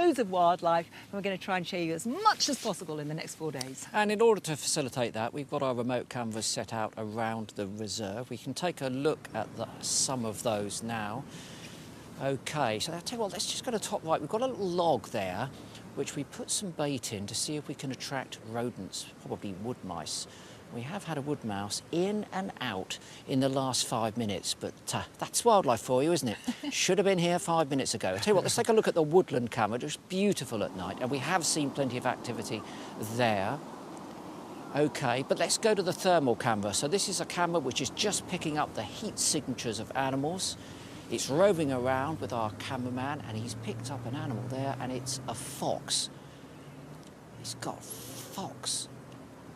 loads of wildlife, and we're going to try and show you as much as possible in the next 4 days. And in order to facilitate that, we've got our remote cameras set out around the reserve. We can take a look at some of those now. OK, so I'll tell you what, let's just go to top right. We've got a little log there, which we put some bait in to see if we can attract rodents, probably wood mice. We have had a wood mouse in and out in the last 5 minutes, but that's wildlife for you, isn't it? Should have been here 5 minutes ago. I'll tell you what, let's take a look at the woodland camera. It's beautiful at night, and we have seen plenty of activity there. OK, but let's go to the thermal camera. So this is a camera which is just picking up the heat signatures of animals. It's roving around with our cameraman, and he's picked up an animal there, and it's a fox. He's got a fox.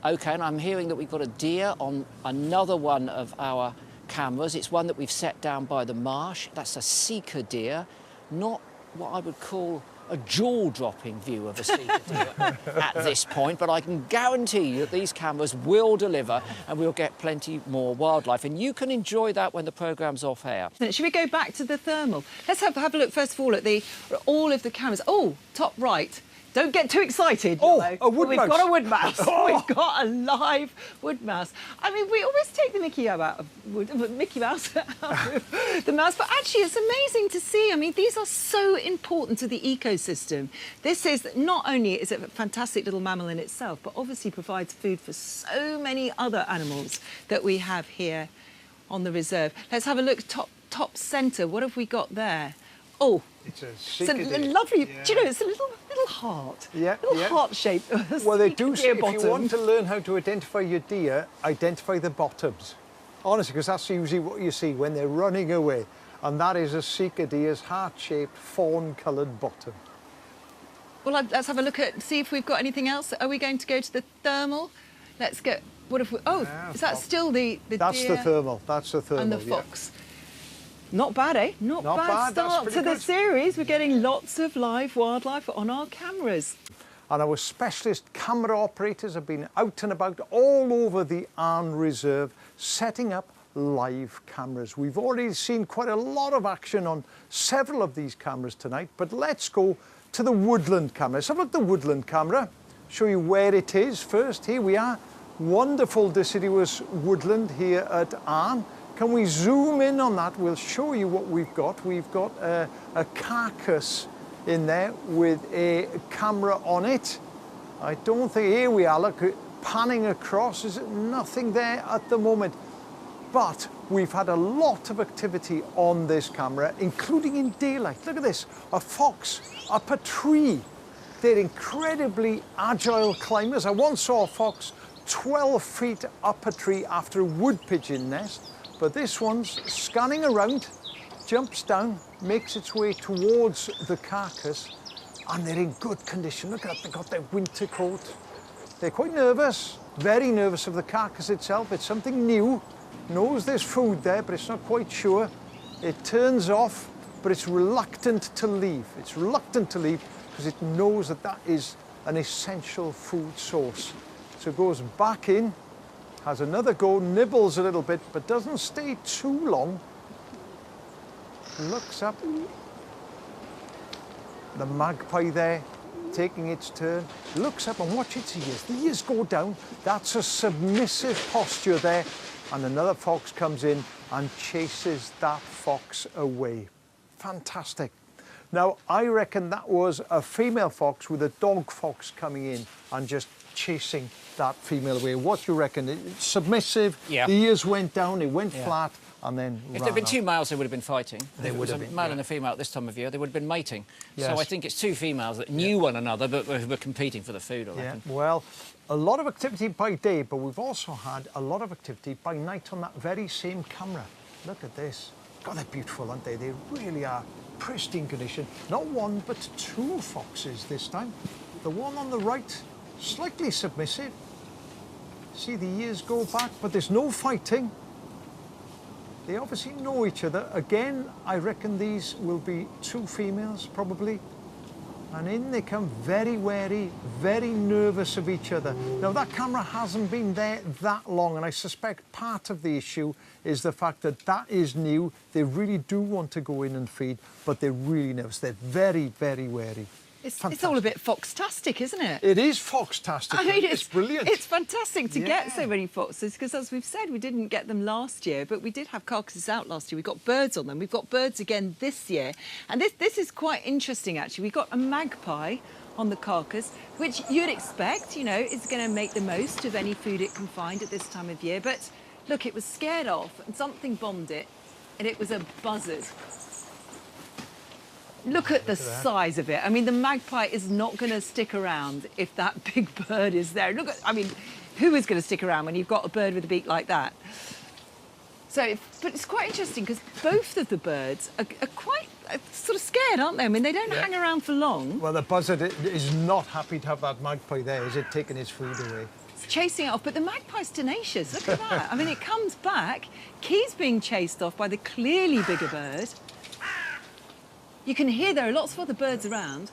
OK, and I'm hearing that we've got a deer on another one of our cameras. It's one that we've set down by the marsh. That's a seeker deer, not what I would call a jaw-dropping view of a seeker deer at this point, but I can guarantee you that these cameras will deliver and we'll get plenty more wildlife. And you can enjoy that when the programme's off air. Should we go back to the thermal? Let's have a look first of all at all of the cameras. Oh, top right. Don't get too excited. Oh, Iolo. a wood mouse. We've got a wood mouse. Oh. We've got a live wood mouse. I mean, we always take the Mickey Mouse out of the mouse, but actually it's amazing to see. I mean, these are so important to the ecosystem. This is not only is it a fantastic little mammal in itself, but obviously provides food for so many other animals that we have here on the reserve. Let's have a look top centre. What have we got there? Oh, it's a lovely. Yeah. Do you know, it's a little heart. Yeah, little heart shape. Well, they do say if bottom. you want to learn how to identify your deer, identify the bottoms. Honestly, because that's usually what you see when they're running away. And that is a seeker deer's heart-shaped, fawn-coloured bottom. Well, let's have a look at, see if we've got anything else. Are we going to go to the thermal? Let's go. What if we? Oh, is that still the That's deer? the thermal. That's the thermal. And the fox. Not bad, eh? Not bad start to the series. We're getting lots of live wildlife on our cameras. And our specialist camera operators have been out and about all over the Arne Reserve setting up live cameras. We've already seen quite a lot of action on several of these cameras tonight, but let's go to the woodland camera. Let's have a look at the woodland camera, show you where it is first. Here we are, wonderful deciduous woodland here at Arne. Can we zoom in on that? We'll show you what we've got. We've got a carcass in there with a camera on it. I don't think, here we are, look, panning across, is nothing there at the moment. But we've had a lot of activity on this camera, including in daylight. Look at this, a fox up a tree. They're incredibly agile climbers. I once saw a fox 12 feet up a tree after a wood pigeon nest. But this one's scanning around, jumps down, makes its way towards the carcass, and they're in good condition. Look at that, they've got their winter coat. They're quite nervous, very nervous of the carcass itself. It's something new, knows there's food there, but it's not quite sure. It turns off, but it's reluctant to leave. It's reluctant to leave because it knows that that is an essential food source. So it goes back in, has another go, nibbles a little bit, but doesn't stay too long. Looks up. The magpie there, taking its turn. Looks up and watch its ears. The ears go down. That's a submissive posture there. And another fox comes in and chases that fox away. Fantastic. Now, I reckon that was a female fox with a dog fox coming in and just chasing that female away. What do you reckon? It's submissive, yeah. The ears went down, it went flat, and then If there'd been 2 males, they would have been fighting. They would have been. A male and a female at this time of year, they would have been mating. Yes. So I think it's 2 females that knew one another, but were competing for the food, I Yeah, reckon. well, a lot of activity by day, but we've also had a lot of activity by night on that very same camera. Look at this. God, they're beautiful, aren't they? They really are pristine condition. Not 1, but 2 foxes this time. The one on the right, slightly submissive. See the ears go back, but there's no fighting. They obviously know each other. Again, I reckon these will be 2 females, probably. And in they come, very wary, very nervous of each other. Now, that camera hasn't been there that long, and I suspect part of the issue is the fact that that is new. They really do want to go in and feed, but they're really nervous. They're very, very wary. It's all a bit fox-tastic, isn't it? It is fox-tastic. I mean, it's brilliant. It's fantastic to get Yeah. so many foxes because, as we've said, we didn't get them last year, but we did have carcasses out last year. We got birds on them. We've got birds again this year. And this is quite interesting, actually. We got a magpie on the carcass, which you'd expect, you know, is going to make the most of any food it can find at this time of year. But look, it was scared off and something bombed it, and it was a buzzard. Look at the size of it. I mean, the magpie is not going to stick around if that big bird is there. Look at, I mean, who is going to stick around when you've got a bird with a beak like that? So, but it's quite interesting because both of the birds are quite sort of scared, aren't they? I mean, they don't hang around for long. Well, the buzzard is not happy to have that magpie there. Is it taking his food away? It's chasing it off, but the magpie's tenacious. Look at that. I mean, it comes back. He's being chased off by the clearly bigger bird. You can hear there are lots of other birds around.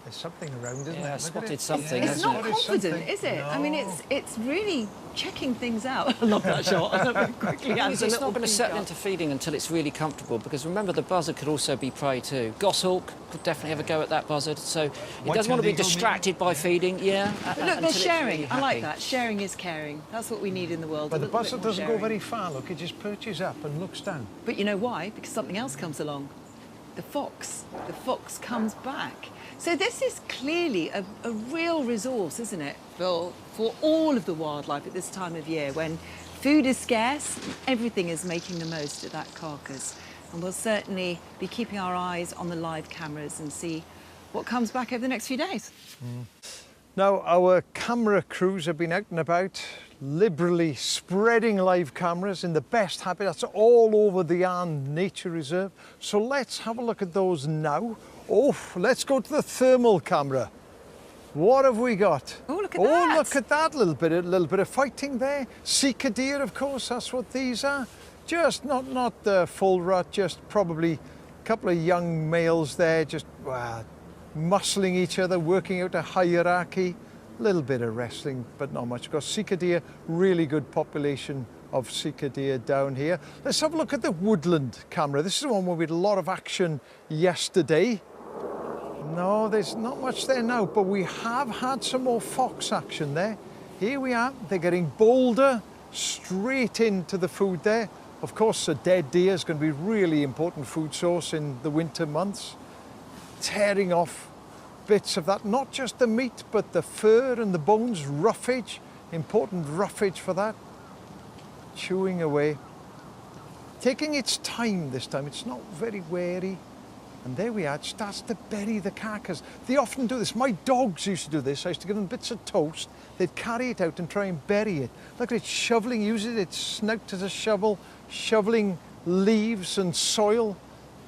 There's something around, isn't Yeah, there? I Look at spotted it. something. It's hasn't not it? confident, something. is it? I mean, No. it's really checking things out. I love that shot. I love it quickly. It's not going to settle into feeding until it's really comfortable, because remember, the buzzard could also be prey too. Goshawk could definitely have a go at that buzzard, so it doesn't want to be eagle, distracted by feeding. Yeah. But look, until they're it's sharing. really I like happy. that. Sharing is caring. That's what we need in the world. But a the little bit buzzard more doesn't go sharing. very far. Look, it just perches up and looks down. But you know why? Because something else comes along. The fox. The fox comes back. So this is clearly a real resource, isn't it, for all of the wildlife at this time of year when food is scarce, everything is making the most of that carcass. And we'll certainly be keeping our eyes on the live cameras and see what comes back over the next few days. Now, our camera crews have been out and about, liberally spreading live cameras in the best habitats all over the Arne Nature Reserve. So let's have a look at those now. Oh, let's go to the thermal camera. What have we got? Oh, look at that. Oh, look at that, little bit of fighting there. Sika deer, of course, that's what these are. Just not the full rut, just probably a couple of young males there, just muscling each other, working out a hierarchy. A little bit of wrestling, but not much. Of course, Sika deer, really good population of Sika deer down here. Let's have a look at the woodland camera. This is the one where we had a lot of action yesterday. No, there's not much there now, but we have had some more fox action there. Here we are, they're getting bolder, straight into the food there. Of course, a dead deer is going to be a really important food source in the winter months. Tearing off bits of that, not just the meat, but the fur and the bones, roughage, important roughage for that. Chewing away. Taking its time this time, it's not very wary. And there we are, it starts to bury the carcass. They often do this. My dogs used to do this. I used to give them bits of toast. They'd carry it out and try and bury it. Look at it shoveling, using its snout as a shovel, shoveling leaves and soil,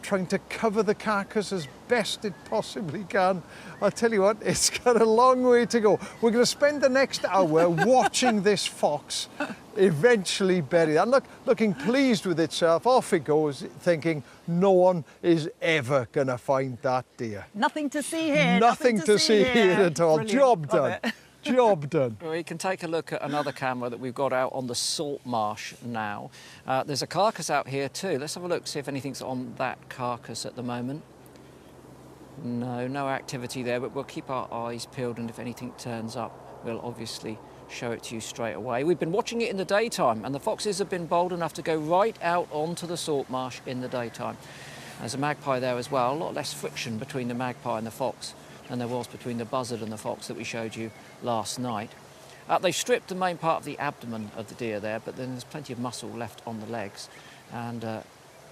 trying to cover the carcass as best it possibly can. I'll tell you what, it's got a long way to go. We're going to spend the next hour watching this fox eventually bury that. Look, looking pleased with itself, off it goes, thinking no one is ever going to find that deer. Nothing to see here. Nothing to see here at all. Brilliant. Job Love done. it. Job done. We can take a look at another camera that we've got out on the salt marsh now. There's a carcass out here too. Let's have a look, see if anything's on that carcass at the moment. No activity there, but we'll keep our eyes peeled, and if anything turns up, we'll obviously show it to you straight away. We've been watching it in the daytime, and the foxes have been bold enough to go right out onto the salt marsh in the daytime. There's a magpie there as well, a lot less friction between the magpie and the fox than there was between the buzzard and the fox that we showed you last night. They stripped the main part of the abdomen of the deer there, but then there's plenty of muscle left on the legs, and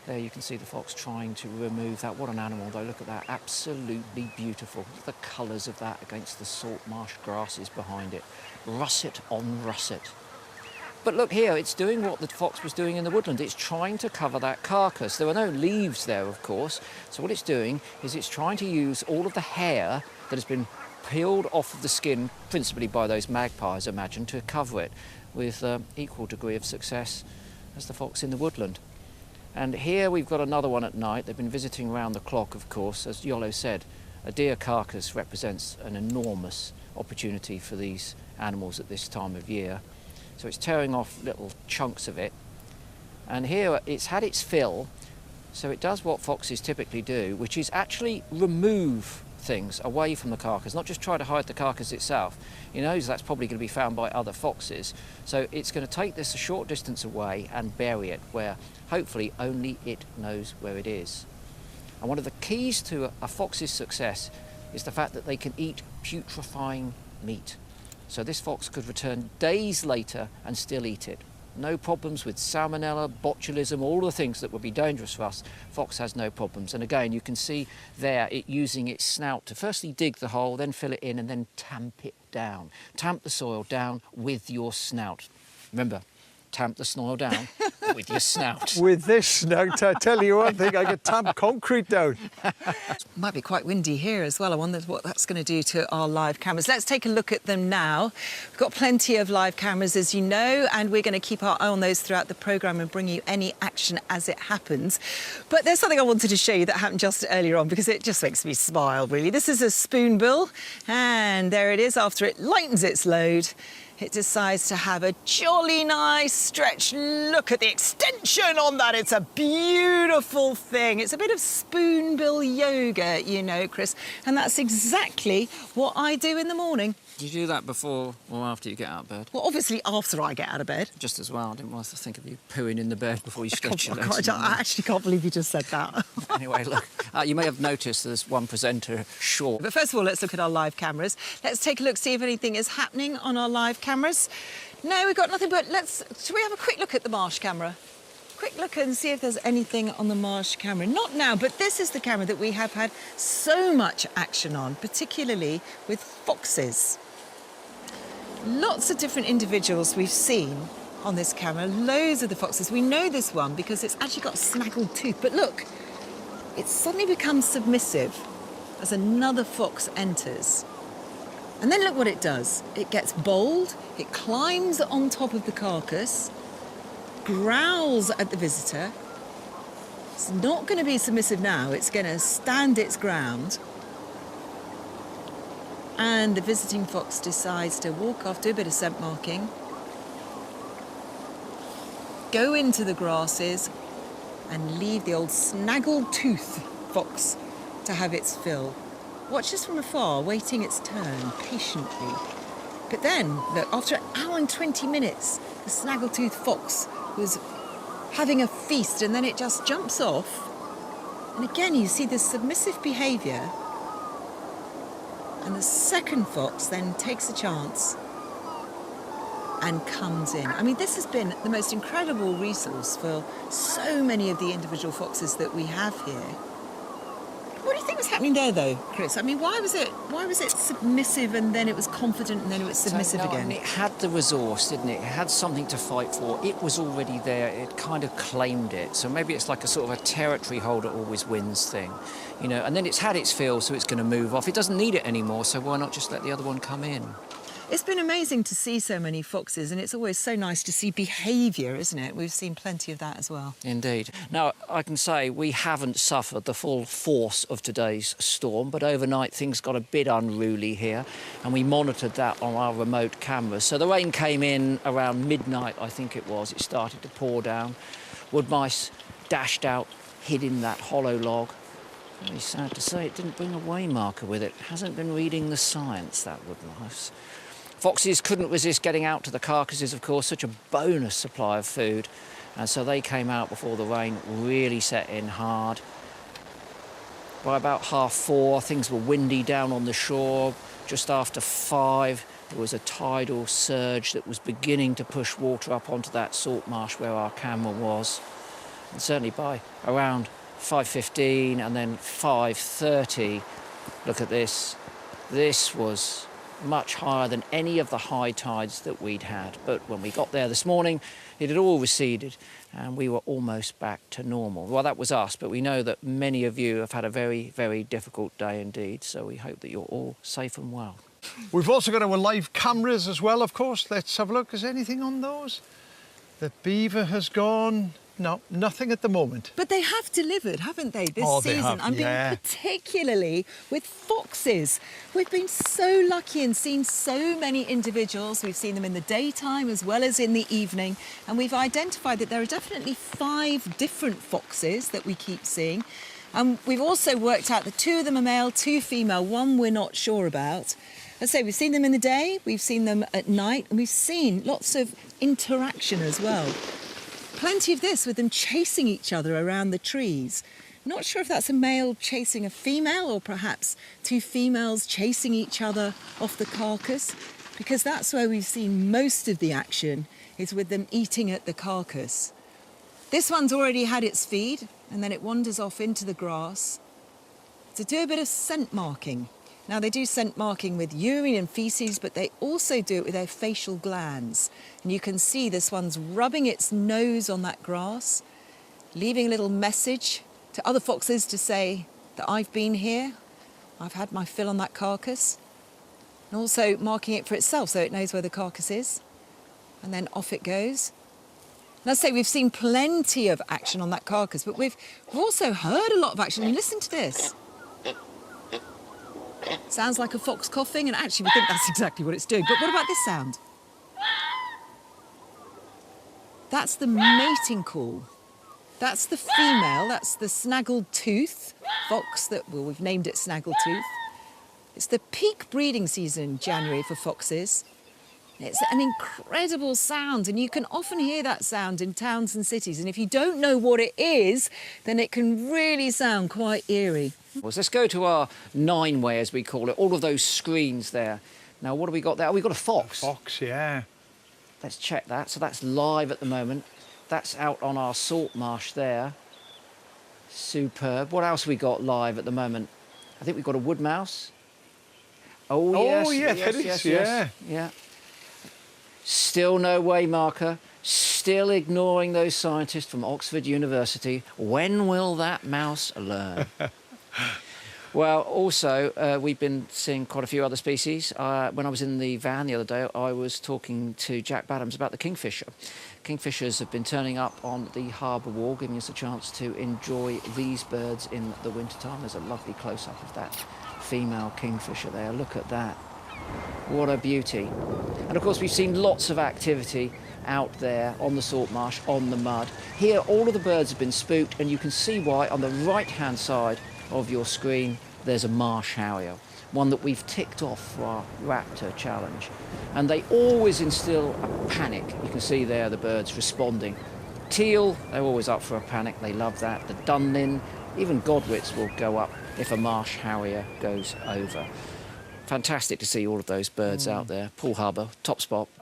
there you can see the fox trying to remove that. What an animal though, look at that, absolutely beautiful. Look at the colours of that against the salt marsh grasses behind it. Russet on russet. But look here, it's doing what the fox was doing in the woodland. It's trying to cover that carcass. There are no leaves there, of course. So what it's doing is it's trying to use all of the hair that has been peeled off of the skin, principally by those magpies, imagine, to cover it with equal degree of success as the fox in the woodland. And here we've got another one at night. They've been visiting round the clock, of course. As Iolo said, a deer carcass represents an enormous opportunity for these animals at this time of year. So it's tearing off little chunks of it. And here it's had its fill, so it does what foxes typically do, which is actually remove things away from the carcass, not just try to hide the carcass itself. He knows that's probably going to be found by other foxes, so it's going to take this a short distance away and bury it where hopefully only it knows where it is. And one of the keys to a fox's success is the fact that they can eat putrefying meat. So this fox could return days later and still eat it. No problems with salmonella, botulism, all the things that would be dangerous for us. Fox has no problems. And again, you can see there it using its snout to firstly dig the hole, then fill it in, and then tamp it down. Tamp the soil down with your snout. Remember, tamp the soil down with your snout. With this snout, I tell you one thing, I could tamp concrete down. Might be quite windy here as well. I wonder what that's going to do to our live cameras. Let's take a look at them now. We've got plenty of live cameras, as you know, and we're going to keep our eye on those throughout the programme and bring you any action as it happens. But there's something I wanted to show you that happened just earlier on because it just makes me smile, really. This is a spoonbill, and there it is. After it lightens its load, it decides to have a jolly nice stretch. Look at the extension on that. It's a beautiful thing. It's a bit of spoonbill yoga, you know, Chris. And that's exactly what I do in the morning. Do you do that before or after you get out of bed? Well, obviously after I get out of bed. Just as well. I didn't want to think of you pooing in the bed before you stretch your legs. I actually can't believe you just said that. Anyway, look, you may have noticed there's one presenter short. But first of all, let's look at our live cameras. Let's take a look, see if anything is happening on our live cameras. No, we've got nothing, but shall we have a quick look at the marsh camera? Quick look and see if there's anything on the marsh camera. Not now, but this is the camera that we have had so much action on, particularly with foxes. Lots of different individuals we've seen on this camera, loads of the foxes. We know this one because it's actually got a snaggled tooth, but look, it suddenly becomes submissive as another fox enters. And then look what it does. It gets bold, it climbs on top of the carcass, growls at the visitor. It's not going to be submissive now, it's going to stand its ground. And the visiting fox decides to walk off, do a bit of scent marking, go into the grasses and leave the old snaggled tooth fox to have its fill. Watches from afar, waiting its turn patiently. But then, look, after 1 hour and 20 minutes, the snaggletooth fox was having a feast and then it just jumps off. And again, you see this submissive behaviour. And the second fox then takes a chance and comes in. I mean, this has been the most incredible resource for so many of the individual foxes that we have here. What do you think was happening there, though, Chris? I mean, why was it submissive and then it was confident and then it was submissive again? And it had the resource, didn't it? It had something to fight for. It was already there. It kind of claimed it. So maybe it's like a sort of a territory holder always wins thing, you know. And then it's had its fill, so it's going to move off. It doesn't need it anymore, so why not just let the other one come in? It's been amazing to see so many foxes, and it's always so nice to see behaviour, isn't it? We've seen plenty of that as well. Indeed. Now, I can say we haven't suffered the full force of today's storm, but overnight things got a bit unruly here, and we monitored that on our remote cameras. So the rain came in around midnight, I think it was. It started to pour down. Wood mice dashed out, hid in that hollow log. Very sad to say it didn't bring a waymarker with it. Hasn't been reading the science, that wood mouse. Foxes couldn't resist getting out to the carcasses, of course, such a bonus supply of food. And so they came out before the rain really set in hard. By about 4:30, things were windy down on the shore. Just after 5, there was a tidal surge that was beginning to push water up onto that salt marsh where our camera was. And certainly by around 5:15 and then 5:30, look at this. This was much higher than any of the high tides that we'd had. But when we got there this morning, it had all receded and we were almost back to normal. Well, that was us, but we know that many of you have had a very, very difficult day indeed, so we hope that you're all safe and well. We've also got our live cameras as well, of course. Let's have a look. Is anything on those? The beaver has gone. No, nothing at the moment. But they have delivered, haven't they, this They season? have, I mean, particularly with foxes. We've been so lucky and seen so many individuals. We've seen them in the daytime as well as in the evening. And we've identified that there are definitely 5 different foxes that we keep seeing. And we've also worked out that 2 of them are male, 2 female, 1 we're not sure about. As I say, we've seen them in the day, we've seen them at night, and we've seen lots of interaction as well. Plenty of this with them chasing each other around the trees. Not sure if that's a male chasing a female or perhaps 2 females chasing each other off the carcass, because that's where we've seen most of the action, is with them eating at the carcass. This one's already had its feed, and then it wanders off into the grass to do a bit of scent marking. Now, they do scent marking with urine and faeces, but they also do it with their facial glands. And you can see this one's rubbing its nose on that grass, leaving a little message to other foxes to say that I've been here, I've had my fill on that carcass, and also marking it for itself so it knows where the carcass is. And then off it goes. And as I say, we've seen plenty of action on that carcass, but we've also heard a lot of action. And listen to this. Sounds like a fox coughing, and actually we think that's exactly what it's doing. But what about this sound? That's the mating call. That's the female, that's the snaggled tooth fox that, well, we've named it snaggled tooth. It's the peak breeding season in January for foxes. It's an incredible sound, and you can often hear that sound in towns and cities. And if you don't know what it is, then it can really sound quite eerie. Well, let's go to our 9-way, as we call it, all of those screens there. Now, what have we got there? Oh, we've got a fox. Fox, yeah. Let's check that. So that's live at the moment. That's out on our salt marsh there. Superb. What else have we got live at the moment? I think we've got a wood mouse. Oh, yes. Oh, yeah, that is, yeah. Still no way marker. Still ignoring those scientists from Oxford University. When will that mouse learn? Well, also, we've been seeing quite a few other species. When I was in the van the other day, I was talking to Jack Badams about the kingfisher. Kingfishers have been turning up on the Harbour wall, giving us a chance to enjoy these birds in the wintertime. There's a lovely close-up of that female kingfisher there. Look at that. What a beauty. And of course, we've seen lots of activity out there on the salt marsh, on the mud. Here, all of the birds have been spooked, and you can see why on the right-hand side of your screen, there's a marsh harrier, one that we've ticked off for our raptor challenge. And they always instill a panic. You can see there the birds responding. Teal, they're always up for a panic. They love that. The dunlin, even godwits will go up if a marsh harrier goes over. Fantastic to see all of those birds out there. Poole Harbour, top spot.